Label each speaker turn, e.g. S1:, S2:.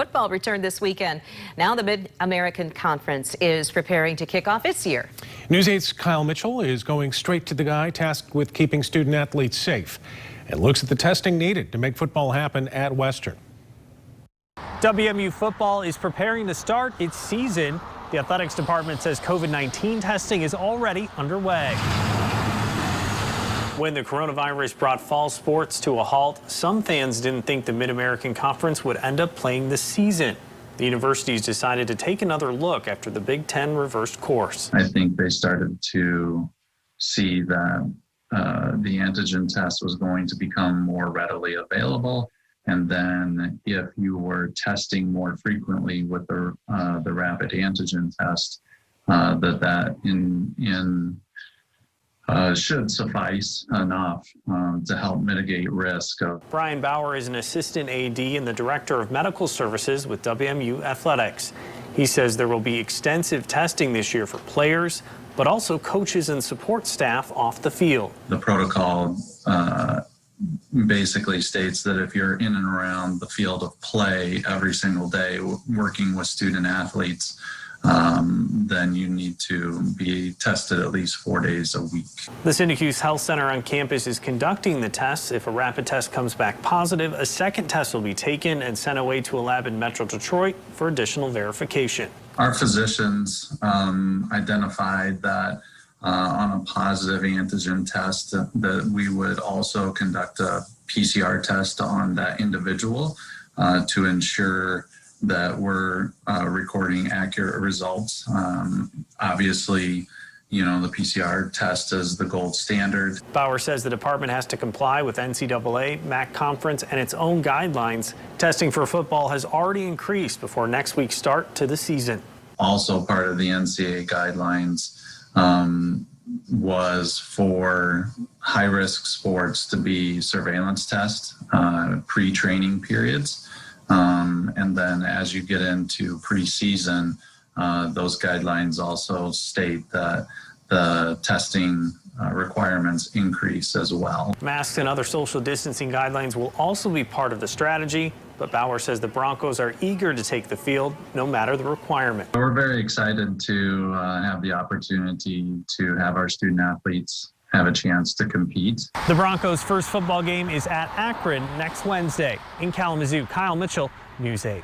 S1: football returned this weekend. Now the Mid-American Conference is preparing to kick off its year.
S2: News 8's Kyle Mitchell is going straight to the guy tasked with keeping student athletes safe and looks at the testing needed to make football happen at Western.
S3: WMU football is preparing to start its season. The athletics department says COVID-19 testing is already underway. When the coronavirus brought fall sports to a halt, some fans didn't think the Mid-American Conference would end up playing the season. The universities decided to take another look after the Big Ten reversed course.
S4: I think they started to see that the antigen test was going to become more readily available. And then if you were testing more frequently with the rapid antigen test, that should suffice enough to help mitigate risk.
S3: Brian Bauer is an assistant AD and the director of medical services with WMU Athletics. He says there will be extensive testing this year for players, but also coaches and support staff off the field.
S4: The protocol basically states that if you're in and around the field of play every single day working with student athletes, then you need to be tested at least 4 days a week.
S3: The Syracuse Health Center on campus is conducting the tests. If a rapid test comes back positive, a second test will be taken and sent away to a lab in Metro Detroit for additional verification.
S4: Our physicians identified that on a positive antigen test that we would also conduct a PCR test on that individual to ensure that we're recording accurate results. Obviously, you know, the PCR test is the gold standard.
S3: Bauer says the department has to comply with NCAA, MAC conference, and its own guidelines. Testing for football has already increased before next week's start to the season. Also part of the NCAA guidelines
S4: was for high-risk sports to be surveillance tests, pre-training periods. And then as you get into preseason, those guidelines also state that the testing requirements increase as well.
S3: Masks and other social distancing guidelines will also be part of the strategy, but Bauer says the Broncos are eager to take the field no matter the requirement.
S4: We're very excited to have the opportunity to have our student athletes have a chance to compete.
S3: The Broncos' first football game is at Akron next Wednesday. In Kalamazoo, Kyle Mitchell, News 8.